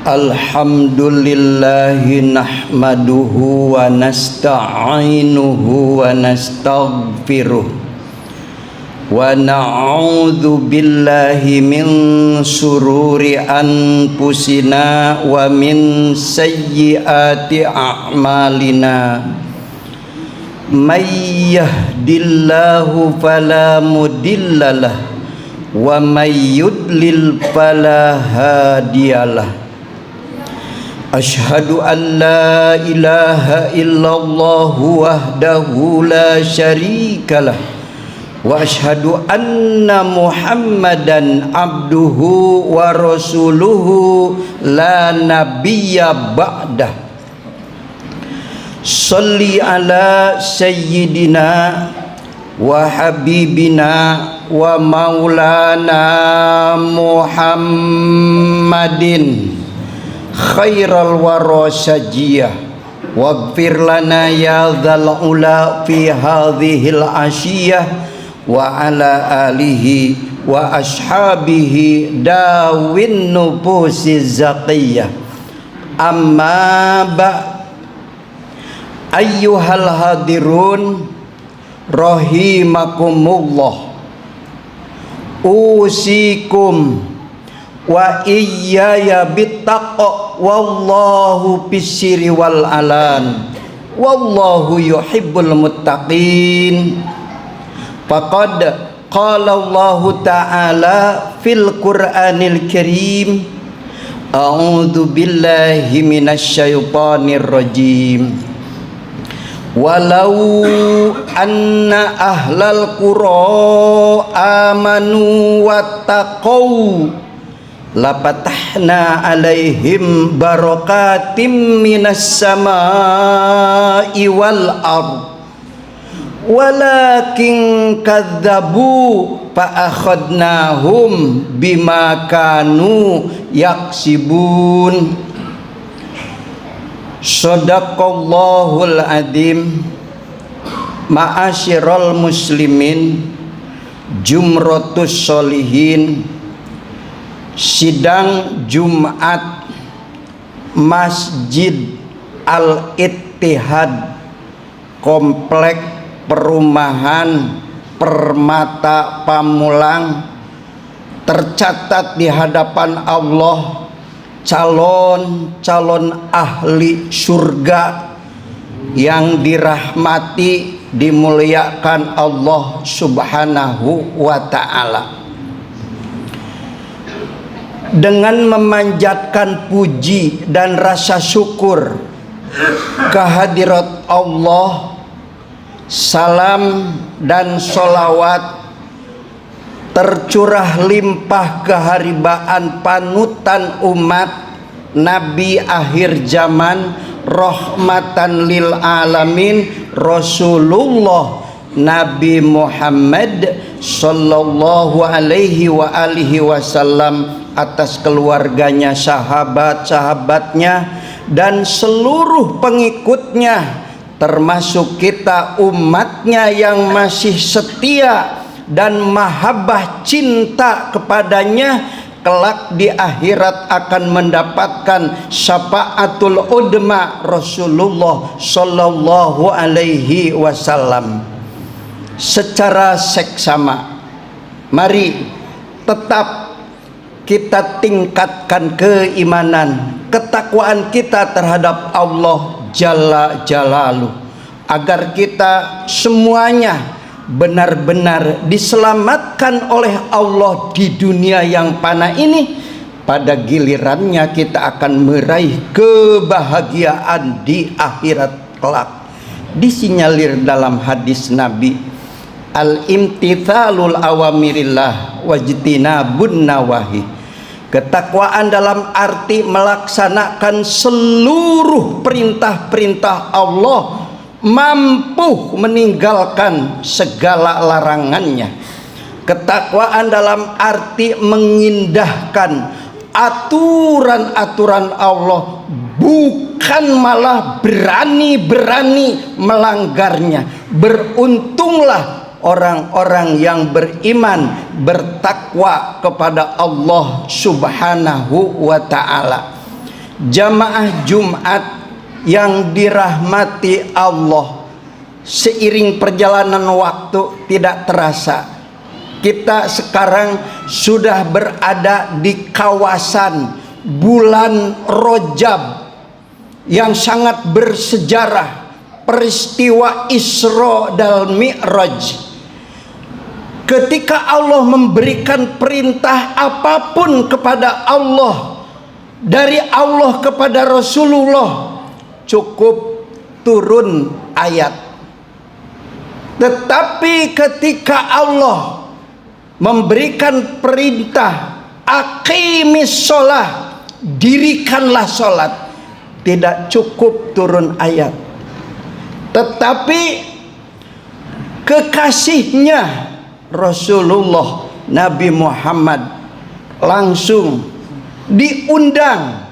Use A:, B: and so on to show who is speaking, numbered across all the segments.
A: Alhamdulillahi nahmaduhu wa nasta'inuhu wa nastaghfiruh wa na'udzu billahi min sururi anfusina wa min sayyiati a'malina. May yahdillahu fala mudhillalah wa may yudlil fala hadiyalah. Asyhadu an la ilaha illallah wahdahu la syarikalah wa asyhadu anna Muhammadan abduhu wa rasuluhu la nabiyya ba'dah. Shalli ala sayyidina wa habibina wa maulana Muhammadin khairal wara sajiyah waghfir lana ya dzal ula fi hadhil asyiyah wa ala alihi wa ashabihi dawin nufusi zakiyah. Amma ba ayyuhal hadirun rahimakumullah, usikum wa iyaya bittaqwa wallahu bisiri wal alan wallahu yuhibbul muttaqin. Faqad qala Allah ta'ala fil Qur'anil Karim, a'udzu billahi minasyaitonir rajim. Walau anna ahlal qura amanu wattaqau lapatahna alaihim barakatim minas samai wal ard walakin kadzabu fa akhadnahum bima kanu yaksibun. Shadaqallahul adzim. Ma'asyiral muslimin, jumratus sholihin, sidang Jumat Masjid Al-Ittihad, Komplek Perumahan Permata Pamulang, tercatat di hadapan Allah calon-calon ahli surga yang dirahmati, dimuliakan Allah Subhanahu wa ta'ala. Dengan memanjatkan puji dan rasa syukur kehadirat Allah, salam dan sholawat tercurah limpah keharibaan panutan umat Nabi akhir zaman, rahmatan lil alamin, Rasulullah Nabi Muhammad sallallahu alaihi wa alihi wasallam, atas keluarganya, sahabat-sahabatnya dan seluruh pengikutnya, termasuk kita umatnya yang masih setia dan mahabbah cinta kepadanya, kelak di akhirat akan mendapatkan syafaatul udma Rasulullah sallallahu alaihi wasallam. Secara seksama, mari tetap kita tingkatkan keimanan, ketakwaan kita terhadap Allah Jalla Jalaluh, agar kita semuanya benar-benar diselamatkan oleh Allah di dunia yang fana ini. Pada gilirannya kita akan meraih kebahagiaan di akhirat kelak. Disinyalir dalam hadis Nabi, al-imtithalul awamirillah wajtinabun nawahi. Ketakwaan dalam arti melaksanakan seluruh perintah-perintah Allah, mampu meninggalkan segala larangannya. Ketakwaan dalam arti mengindahkan aturan-aturan Allah, bukan malah berani-berani melanggarnya. Beruntunglah orang-orang yang beriman, bertakwa kepada Allah Subhanahu wa ta'ala. Jamaah Jumat yang dirahmati Allah, seiring perjalanan waktu tidak terasa kita sekarang sudah berada di kawasan bulan Rajab yang sangat bersejarah, peristiwa Isra dan Mi'raj. Ketika Allah memberikan perintah apapun kepada Allah, dari Allah kepada Rasulullah, cukup turun ayat. Tetapi ketika Allah memberikan perintah aqimis sholah, dirikanlah sholat, tidak cukup turun ayat. Tetapi kekasihnya Rasulullah Nabi Muhammad langsung diundang.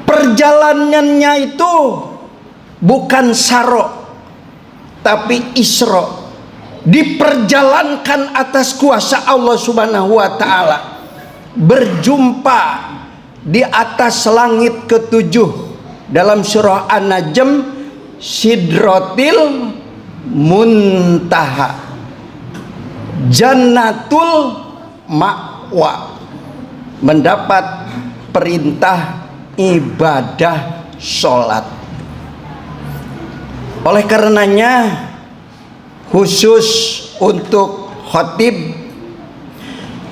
A: Perjalanannya itu bukan Saro tapi Isra, diperjalankan atas kuasa Allah Subhanahu wa taala, berjumpa di atas langit ketujuh dalam surah An-Najm, Sidratil Muntaha, Jannatul Ma'wa, mendapat perintah ibadah sholat. Oleh karenanya khusus untuk khatib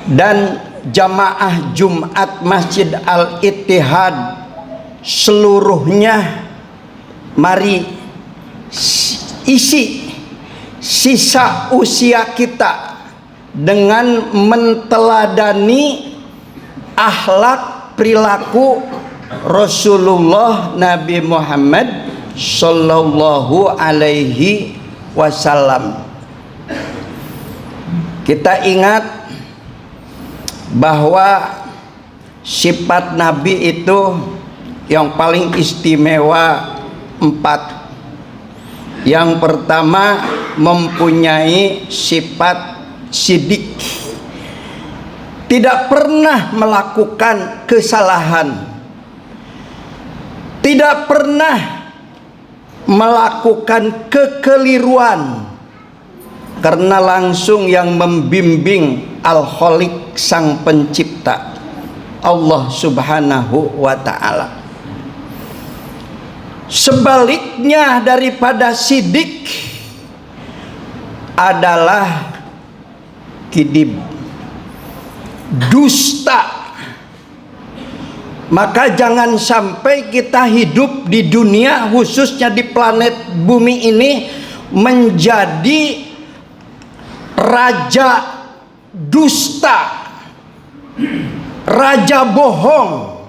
A: dan jamaah Jumat Masjid Al-Ittihad seluruhnya, mari isi sisa usia kita dengan menteladani akhlak perilaku Rasulullah Nabi Muhammad Sallallahu Alaihi Wasallam. Kita ingat bahwa sifat Nabi itu yang paling istimewa 4. Yang pertama, mempunyai sifat sidik, tidak pernah melakukan kesalahan, tidak pernah melakukan kekeliruan, karena langsung yang membimbing Al-Khaliq, sang pencipta, Allah Subhanahu wa ta'ala. Sebaliknya daripada sidik adalah kidib, dusta. Maka jangan sampai kita hidup di dunia, khususnya di planet bumi ini, menjadi raja dusta, raja bohong,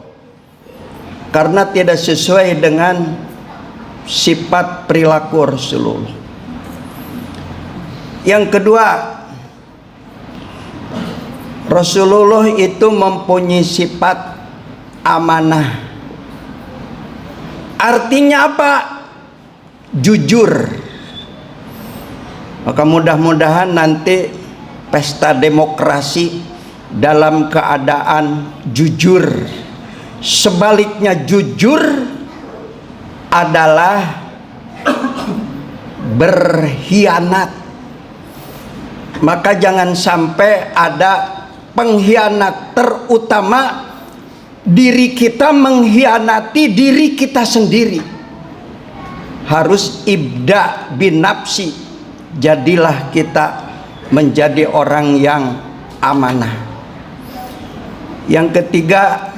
A: karena tidak sesuai dengan sifat perilaku Rasulullah. Yang kedua, Rasulullah itu mempunyai sifat amanah. Artinya apa? Jujur. Maka mudah-mudahan nanti pesta demokrasi dalam keadaan jujur. Sebaliknya jujur adalah berkhianat. Maka jangan sampai ada pengkhianat, terutama diri kita mengkhianati diri kita sendiri. Harus ibda bin nafsi, jadilah kita menjadi orang yang amanah. Yang ketiga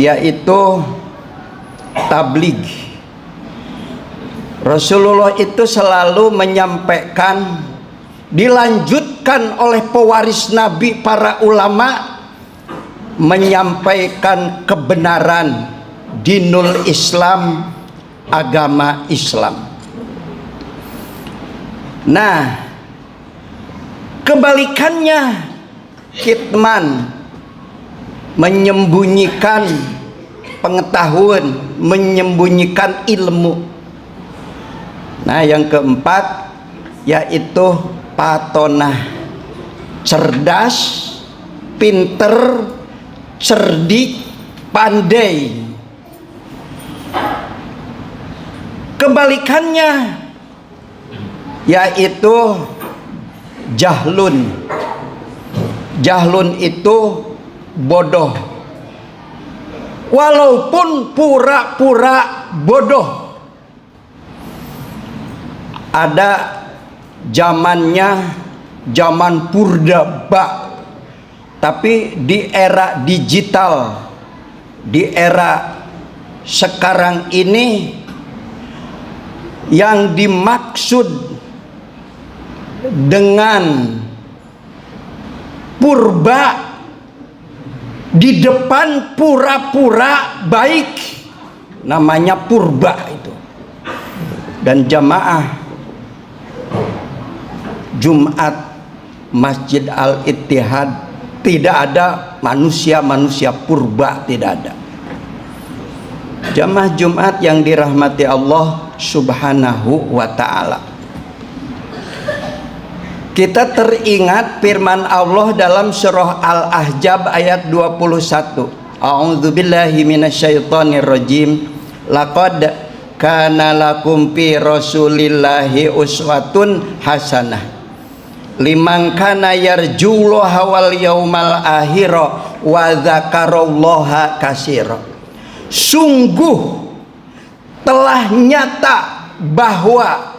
A: yaitu tabligh. Rasulullah itu selalu menyampaikan, dilanjutkan oleh pewaris Nabi, para ulama, menyampaikan kebenaran dinul Islam, agama Islam. Nah, kebalikannya kitman, menyembunyikan pengetahuan, menyembunyikan ilmu. Nah, yang keempat yaitu patonah, cerdas, pinter, cerdik, pandai. Kebalikannya yaitu jahlun. Jahlun itu bodoh, walaupun pura-pura bodoh. Ada zamannya, zaman purba, tapi di era digital, di era sekarang ini, yang dimaksud dengan purba di depan pura-pura baik, namanya purba itu. Dan jamaah Jumat Masjid Al-Ittihad tidak ada manusia-manusia purba, tidak ada. Jamaah Jumat yang dirahmati Allah Subhanahu wa ta'ala, kita teringat firman Allah dalam surah Al-Ahzab ayat 21. A'udzubillahi minasyaitonirrajim. Laqad kana lakum fi rasulillahi uswatun hasanah liman kana yarjullaha wal yaumal akhira wa dzakarallaha katsira. Sungguh telah nyata bahwa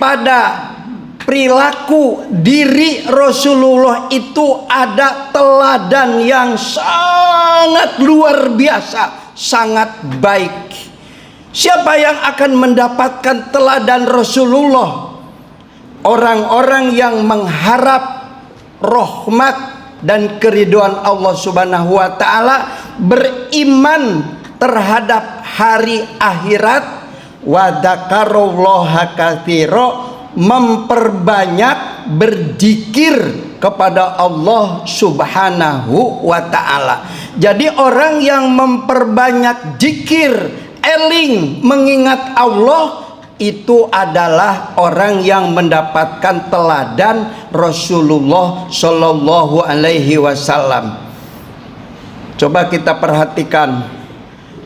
A: pada perilaku diri Rasulullah itu ada teladan yang sangat luar biasa, sangat baik. Siapa yang akan mendapatkan teladan Rasulullah? Orang-orang yang mengharap rahmat dan keridhaan Allah Subhanahu wa ta'ala, beriman terhadap hari akhirat, wa dzakarallaha katsira, memperbanyak berzikir kepada Allah Subhanahu wa ta'ala. Jadi orang yang memperbanyak zikir, eling, mengingat Allah, itu adalah orang yang mendapatkan teladan Rasulullah Shallallahu Alaihi Wasallam. Coba kita perhatikan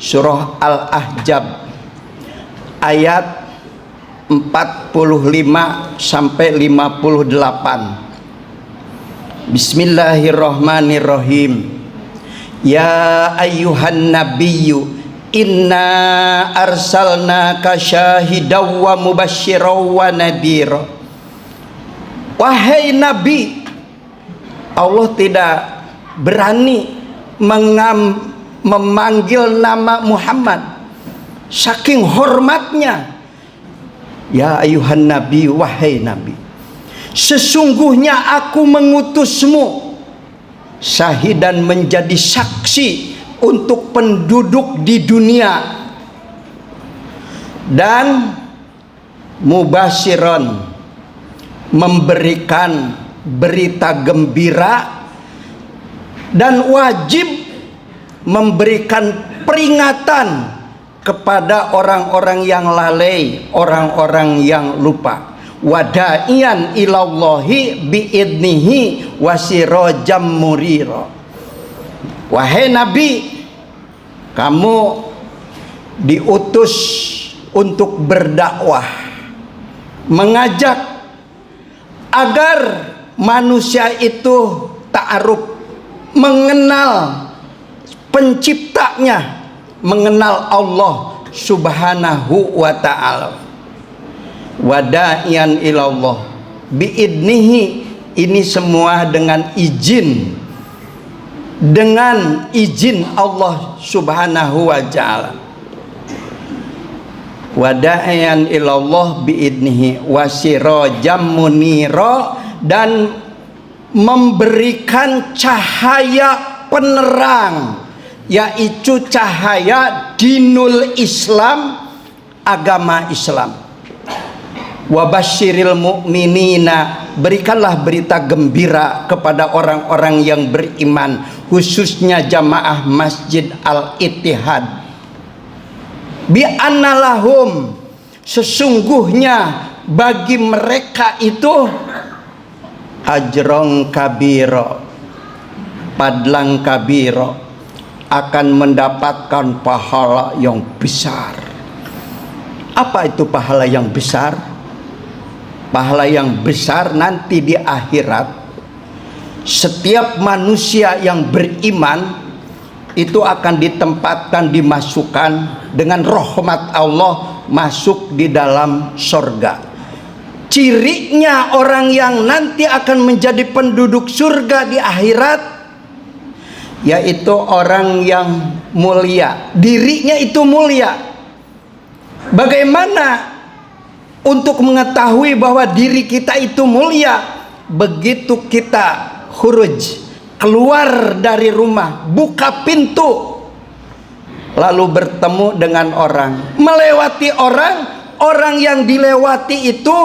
A: surah Al-Ahzab ayat 45 sampai 58. Bismillahirrahmanirrahim. Ya ayyuhan nabiyyu inna arsalnaka syahidaw wa mubasysyiran wa nadhira. Wahai Nabi, Allah tidak berani memanggil nama Muhammad saking hormatnya. Ya ayuhan Nabi, wahai Nabi, sesungguhnya aku mengutusmu syahidan, menjadi saksi untuk penduduk di dunia, dan mubasyiran, memberikan berita gembira, dan wajib memberikan peringatan kepada orang-orang yang lalai, orang-orang yang lupa. Wada'iyan ilallahi biidnihi wasirajam murira. Wahai Nabi, kamu diutus untuk berdakwah, mengajak agar manusia itu ta'aruf, mengenal penciptanya, mengenal Allah Subhanahu wa ta'ala. Wada'iyan ilallah biidnihi, ini semua dengan izin, dengan izin Allah Subhanahu wa ta'ala. Wada'iyan ilallah biidnihi wasirajam munira, dan memberikan cahaya penerang, yaitu cahaya dinul Islam, agama Islam. Wabasyiril mu'minina, berikanlah berita gembira kepada orang-orang yang beriman, khususnya jamaah Masjid Al-Ittihad. Bi annalahum, sesungguhnya bagi mereka itu ajrong kabiro, padlang kabiro, akan mendapatkan pahala yang besar. Apa itu pahala yang besar? Pahala yang besar nanti di akhirat, setiap manusia yang beriman itu akan ditempatkan, dimasukkan dengan rahmat Allah masuk di dalam surga. Cirinya orang yang nanti akan menjadi penduduk surga di akhirat, yaitu orang yang mulia, dirinya itu mulia. Bagaimana untuk mengetahui bahwa diri kita itu mulia? Begitu kita khuruj, keluar dari rumah, buka pintu, lalu bertemu dengan orang, melewati orang yang dilewati itu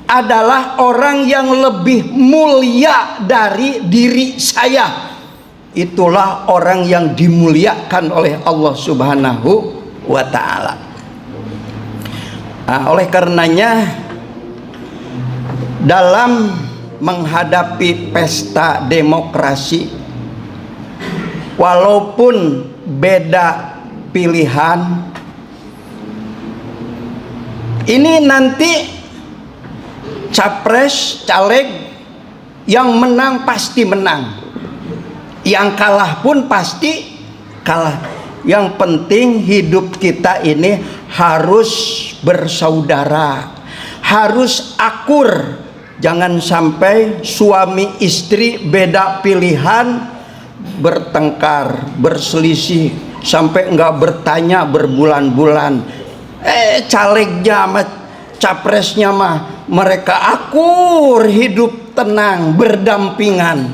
A: adalah orang yang lebih mulia dari diri saya. Itulah orang yang dimuliakan oleh Allah Subhanahu wa ta'ala. Oleh karenanya, dalam menghadapi pesta demokrasi, walaupun beda pilihan, ini nanti capres, caleg yang menang pasti menang, yang kalah pun pasti kalah. Yang penting hidup kita ini harus bersaudara, harus akur. Jangan sampai suami istri beda pilihan bertengkar, berselisih sampai enggak bertanya berbulan-bulan. Calegnya sama capresnya mah mereka akur, hidup tenang, berdampingan.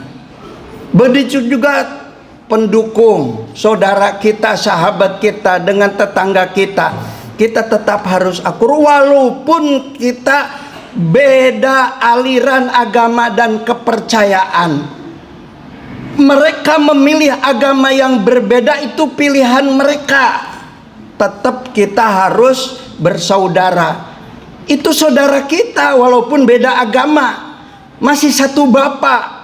A: Begitu juga pendukung, saudara kita, sahabat kita, dengan tetangga kita. Kita tetap harus akur walaupun kita beda aliran agama dan kepercayaan. Mereka memilih agama yang berbeda, itu pilihan mereka. Tetap kita harus bersaudara. Itu saudara kita walaupun beda agama, masih satu bapak.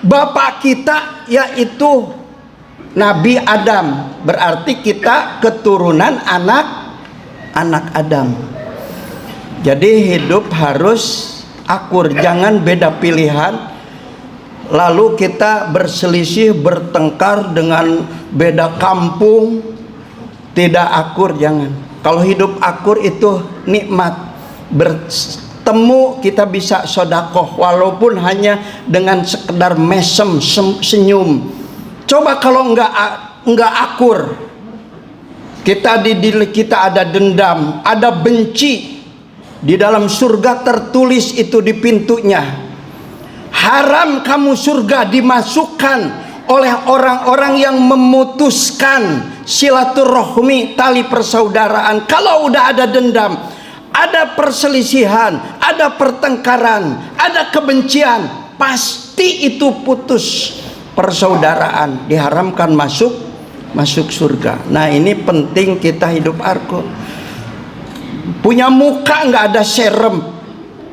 A: Bapak kita yaitu Nabi Adam, berarti kita keturunan anak Adam. Jadi hidup harus akur, jangan beda pilihan lalu kita berselisih, bertengkar dengan beda kampung, tidak akur, jangan. Kalau hidup akur itu nikmat, bertemu kita bisa sodakoh walaupun hanya dengan sekedar mesem, senyum. Coba kalau enggak akur, kita di diri kita ada dendam, ada benci. Di dalam surga tertulis itu di pintunya, haram kamu surga dimasukkan oleh orang-orang yang memutuskan silaturahmi, tali persaudaraan. Kalau udah ada dendam, ada perselisihan, ada pertengkaran, ada kebencian, pasti itu putus persaudaraan, diharamkan masuk surga. Nah, ini penting kita hidup akur. Punya muka nggak ada serem,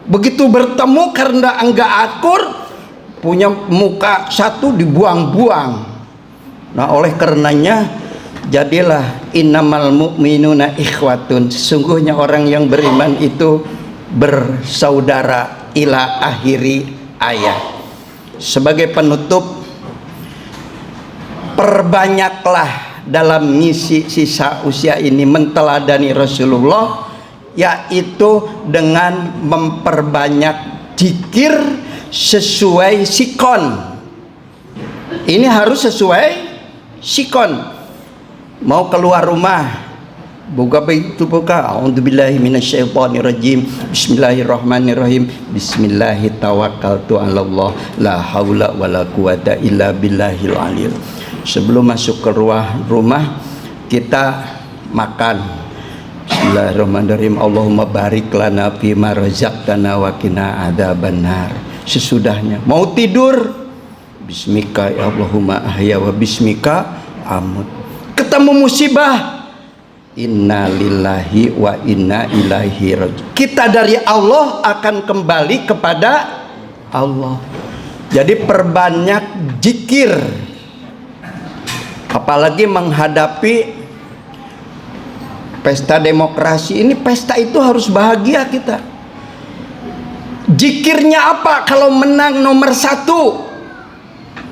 A: begitu bertemu karena enggak akur, punya muka satu dibuang-buang. Nah, oleh karenanya jadilah innamal mu'minuna ikhwatun, sesungguhnya orang yang beriman itu bersaudara, ila akhiri ayat. Sebagai penutup, perbanyaklah dalam ngisi sisa usia ini menteladani Rasulullah, yaitu dengan memperbanyak zikir sesuai sikon. Ini harus sesuai sikon. Mau keluar rumah, buka pintu, buka a'udzubillahi minasyaitonirrajim, bismillahirrahmanirrahim, bismillahirrahmanirrahim, 'alallah, la haula wala quwata illa billahil aliyil. Sebelum masuk ke rumah kita makan, bismillahirrahmanirrahim, Allahumma barik lana fima razaqtana wa qina adzabannar. Sesudahnya mau tidur, bismika ya Allahumma ahya wa bismika amut. Ketemu musibah, inna lillahi wa inna ilaihi raji'un. Kita dari Allah akan kembali kepada Allah. Jadi perbanyak zikir. Apalagi menghadapi pesta demokrasi ini. Pesta itu harus bahagia kita. Zikirnya apa kalau menang nomor 1?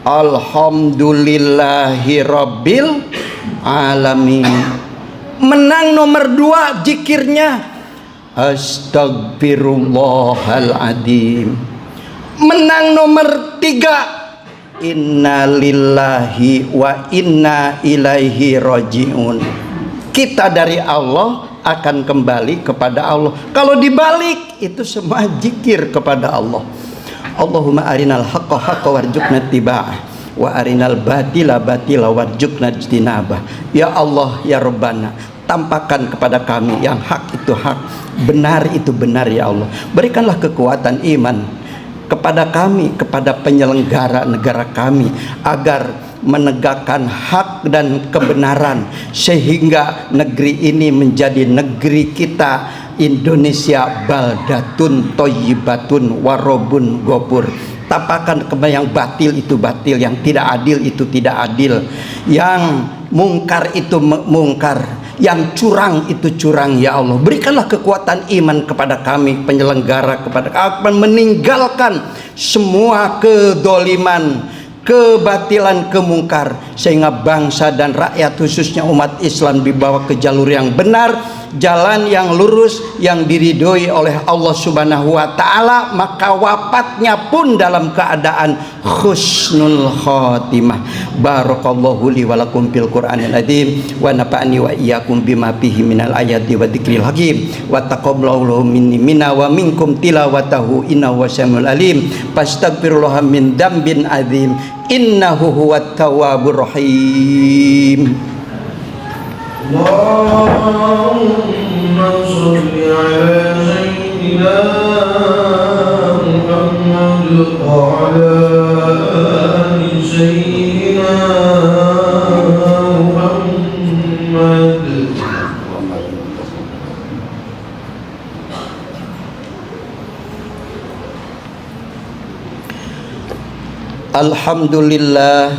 A: Alhamdulillahirabbil alamin. Menang nomor 2 zikirnya Astagfirullahaladzim. Menang nomor 3 Innalillahi wa inna ilaihi rajiun. Kita dari Allah akan kembali kepada Allah. Kalau dibalik itu semua zikir kepada Allah. Allahumma arinal haqqa haqqa warzuqna ittiba'ah wa arinal batila batila warzuqna ijtinabah. Ya Allah ya Rabbana, tampakkan kepada kami yang hak itu hak, benar itu benar ya Allah. Berikanlah kekuatan iman kepada kami, kepada penyelenggara negara kami, agar menegakkan hak dan kebenaran, sehingga negeri ini menjadi negeri kita, Indonesia, baldatun toyibatun warobun gopur. Tapakan kepada yang batil itu batil, yang tidak adil itu tidak adil, yang mungkar itu mungkar, yang curang itu curang ya Allah. Berikanlah kekuatan iman kepada kami penyelenggara, kepada kami meninggalkan semua kedoliman, kebatilan, kemungkar, sehingga bangsa dan rakyat khususnya umat Islam dibawa ke jalur yang benar, jalan yang lurus, yang diridhoi oleh Allah Subhanahu wa taala, maka wafatnya pun dalam keadaan husnul khotimah. Barakallahu li wa lakum fil Qur'anil azim wa nafa'ani wa iyyakum bima fihi minal ayati wa dzikril hakim wa taqabbalallahu minni minna wa minkum tilawatahu innahu wasamiul alim. Fastaghfirullah min dzambin azim innahu huwat tawwabur rahim.
B: Allahumma sholli ala sayyidina Muhammad wa ala ali sayyidina Muhammad.
A: Alhamdulillah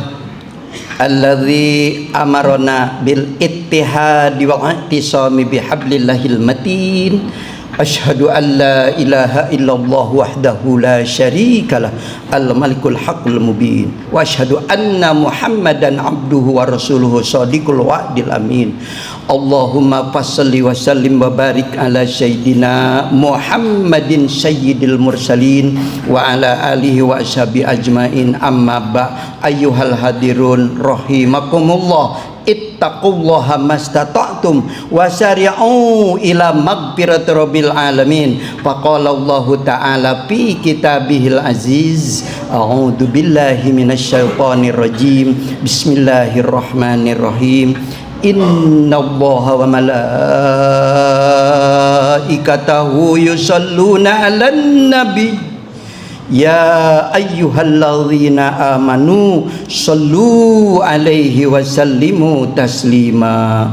A: alladzi amarona bil ittihadi wal i'tisami bihablillahil matin. Asyhadu an la ilaha illallah wahdahu la syarikalah al malikul haqqul mubin wa asyhadu anna muhammadan abduhu wa rasuluhu shadiqul wa'dil amin. Allahumma fassalli wa sallim wa barik ala sayyidina Muhammadin sayyidil mursalin wa ala alihi wa ashabi ajmain. Amma ba ayyuhal hadirun rahimakumullah, ittaqullaha mastata'tum wasari'u ila magfirati rabbil alamin. Faqala Allah ta'ala fi kitabihil aziz, a'udzu billahi minasyaitonir rajim, bismillahirrahmanirrahim. Innallaha wa malaikatahu yusalluna 'alan nabi ya ayyuhalladzina amanu sallu alaihi wa sallimu taslima.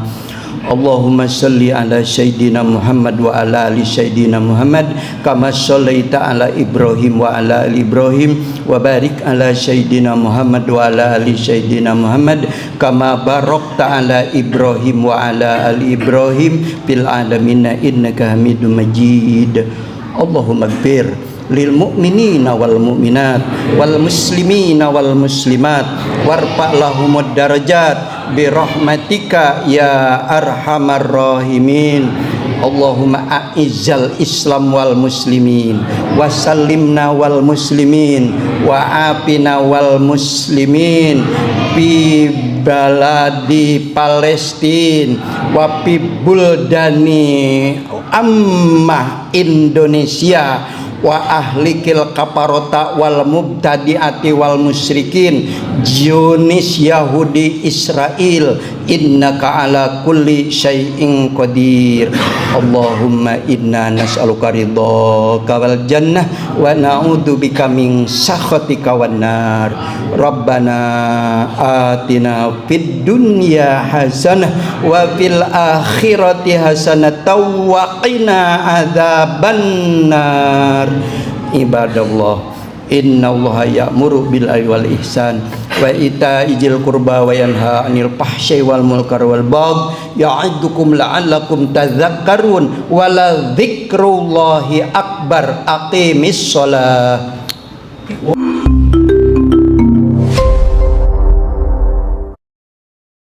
A: Allahumma salli ala sayyidina Muhammad wa ala ali sayyidina Muhammad kama shallaita ala Ibrahim wa ala ali Ibrahim wa barik ala sayyidina Muhammad wa ala ali sayyidina Muhammad kama barakta ala Ibrahim wa ala ali Ibrahim fil alamin innaka Hamidum Majid. Allahumma ighfir lil mu'minina wal mu'minat wal muslimina wal muslimat warfa' lahumud darajat bi rahmatika ya arhamar rahimin. Allahumma a'izzal islam wal muslimin wa sallimna wal muslimin wa afina wal muslimin fi baladi Palestin wa fi buldani ammah Indonesia wa ahlikil kaparota wal mubtadi'ati wal musyrikin Zionis Yahudi Israel innaka ala kulli syai'in qadir. Allahumma inna nas'aluka ridhaka wal jannah wa na'udzubika min sakhatika wan nar. Rabbana atina fid dunya hasanah wa fil akhirati hasanah wa qina adzaban nar. Ibadallah Innallaha ya'muru bil adli wal ihsan wa ita'i dzil qurba wa yanha 'anil fahsya'i wal munkar wal baghi ya'idukum la'allakum tadhakkarun wa la dzikrullahi akbar. Aqimis shalah.